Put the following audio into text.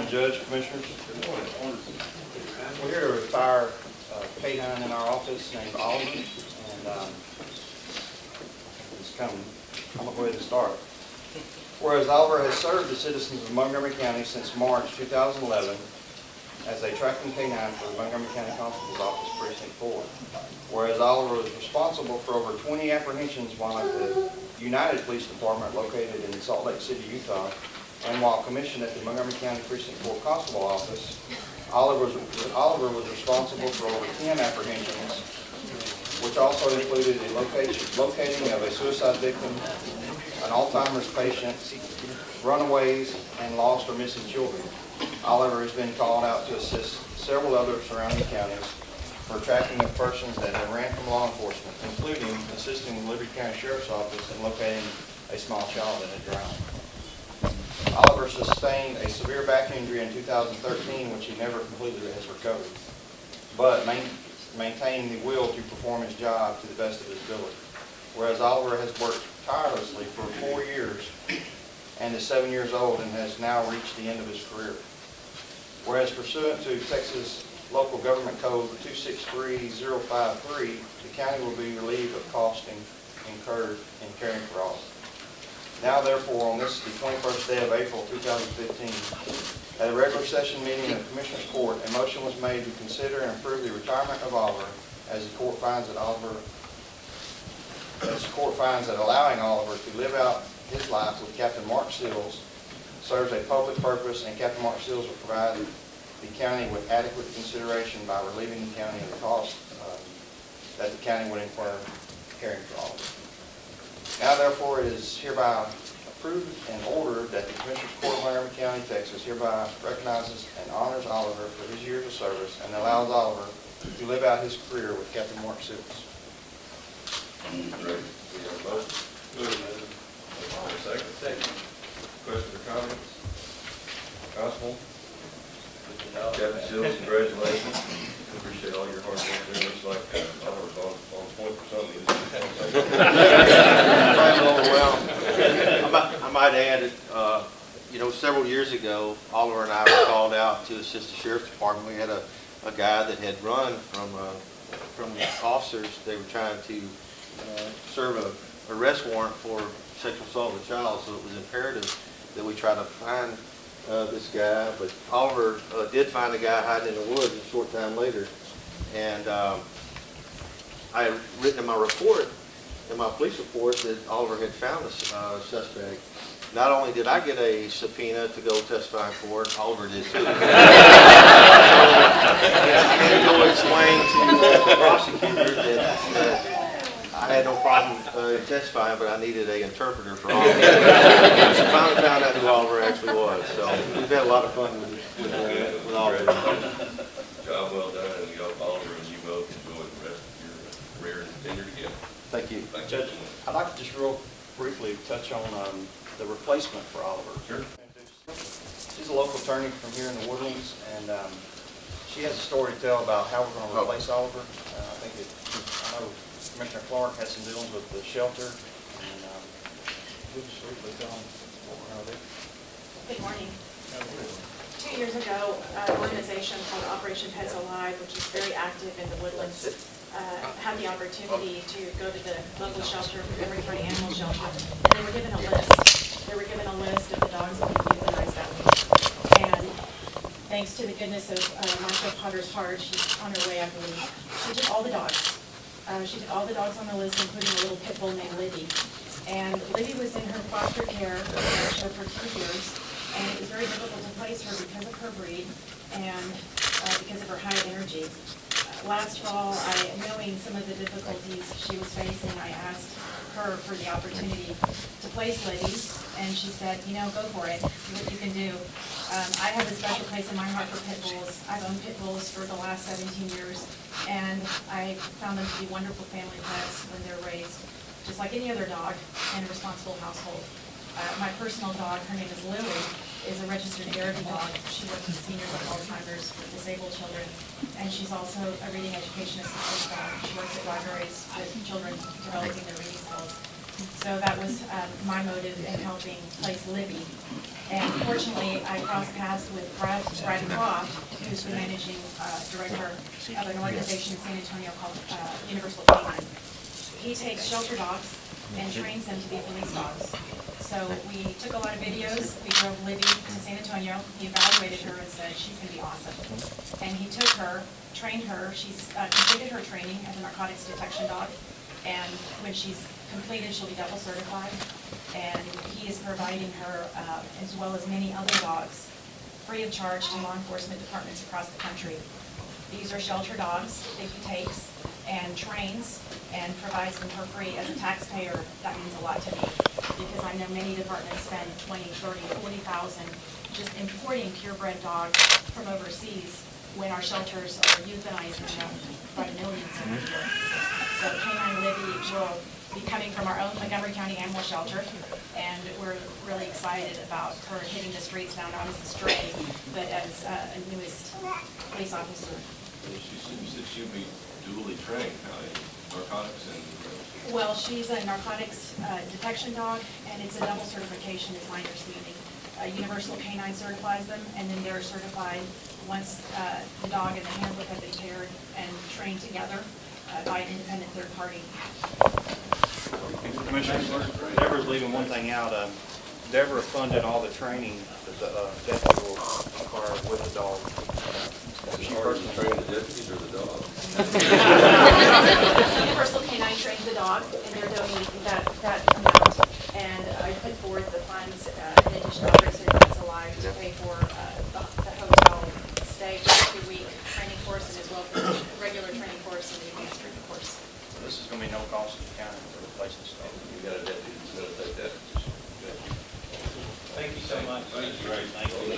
morning, Judge, Commissioners. Good morning. We're here to retire a canine in our office named Oliver, and I'm going to go ahead and start. Whereas Oliver has served the citizens of Montgomery County since March 2011 as a tracking canine for the Montgomery County Constable's Office, Precinct 4. Whereas Oliver was responsible for over 20 apprehensions while at the United Police Department located in Salt Lake City, Utah, and while commissioned at the Montgomery County Precinct 4 Constable Office, Oliver was responsible for over 10 apprehensions, which also included the locating of a suicide victim, an Alzheimer's patient, runaways, and lost or missing children. Oliver has been called out to assist several other surrounding counties for tracking of persons that have ran from law enforcement, including assisting the Liberty County Sheriff's Office in locating a small child that had drowned. Oliver sustained a severe back injury in 2013, which he never completely has recovered, but maintained the will to perform his job to the best of his ability. Whereas Oliver has worked tirelessly for 4 years and is 7 years old and has now reached the end of his career. Whereas pursuant to Texas Local Government Code 263053, the county will be relieved of costs incurred in caring for Oliver. Now therefore, on this, the 21st day of April 2015, at a regular session meeting of the Commissioners Court, a motion was made to consider and approve the retirement of Oliver as the court finds that allowing Oliver to live out his life with Captain Mark Sills serves a public purpose, and Captain Mark Sills will provide the county with adequate consideration by relieving the county of the cost that the county would incur caring for Oliver. Now therefore, it is hereby approved and ordered that the Commissioners Court of Montgomery County, Texas hereby recognizes and honors Oliver for his years of service and allows Oliver to live out his career with Captain Mark Sills. Great. We have a motion. Second. Questions or comments? Constable? Captain Sills, congratulations. Appreciate all your hard work there. Looks like Oliver's on point for something. I might add that, several years ago, Oliver and I were called out to assist the Sheriff's Department. We had a guy that had run from the officers. They were trying to serve an arrest warrant for sexual assault of a child, so it was imperative that we try to find this guy. But Oliver did find a guy hiding in the woods a short time later, and I had written in my report, in my police report, that Oliver had found a suspect. Not only did I get a subpoena to go testify in court, Oliver did too. So, I had to go explain to the prosecutor that I had no problem testifying, but I needed an interpreter for Oliver. So finally found out who Oliver actually was. So we've had a lot of fun with Oliver. Job well done, and Oliver and you both enjoy the rest of your career and tenure together. Thank you. Judge, I'd like to just real briefly touch on the replacement for Oliver. Sure. She's a local attorney from here in the Woodlands, and she has a story to tell about how we're going to replace Oliver. I know Commissioner Clark has some dealings with the shelter, and we'll just briefly tell them what we're going to do. Good morning. 2 years ago, an organization called Operation Pets Alive, which is very active in the Woodlands, had the opportunity to go to the local shelter, Montgomery County Animal Shelter, and they were given a list. They were given a list of the dogs that would be euthanized that week. And thanks to the goodness of Marcia Potter's heart, she's on her way, I believe. She did all the dogs. She did all the dogs on the list, including a little pit bull named Libby. And Libby was in her foster care for 2 years, and it was very difficult to place her because of her breed and because of her high energy. Last fall, knowing some of the difficulties she was facing, I asked her for the opportunity to place Libby, and she said, go for it, see what you can do. I have a special place in my heart for pit bulls. I've owned pit bulls for the last 17 years, and I found them to be wonderful family pets when they're raised, just like any other dog in a responsible household. My personal dog, her name is Lily, is a registered therapy dog. She works with seniors with Alzheimer's, with disabled children, and she's also a reading education assistant dog. She works at libraries with children developing their reading skills. So that was my motive in helping place Libby. And fortunately, I crossed paths with Brad Croft, who's the managing director of an organization in San Antonio called Universal Canine. He takes shelter dogs and trains them to be police dogs. So we took a lot of videos. We drove Libby to San Antonio. He evaluated her and said, she's going to be awesome. And he took her, trained her. She's completed her training as a narcotics detection dog. And when she's completed, she'll be double certified. And he is providing her, as well as many other dogs, free of charge to law enforcement departments across the country. These are shelter dogs that he takes and trains and provides them for free. As a taxpayer, that means a lot to me, because I know many departments spend $20,000, $30,000, $40,000 just importing purebred dogs from overseas when our shelters are euthanizing them by the millions every year. So Canine Libby will be coming from our own Montgomery County Animal Shelter, and we're really excited about her hitting the streets now, not as a stray, but as a newest police officer. She said she'll be dually trained, narcotics and... Well, she's a narcotics detection dog, and it's a double certification, is my understanding. Universal Canine certifies them, and then they're certified once the dog and the handler have been paired and trained together by an independent third party. Commissioner, Deborah's leaving one thing out. Deborah funded all the training that the deputy will require with the dog. She personally trained the deputies or the dog? Universal Canine trains the dog, and they're donating that amount. And I put forward the funds in addition to Precinct that's alive to pay for the hotel stay for the 2-week training course, and as well for the regular training course and the advanced training course. This is going to be no cost to the county for replacing stuff. You got a deputy that's going to take that position. Thank you so much. Thank you. Thank you.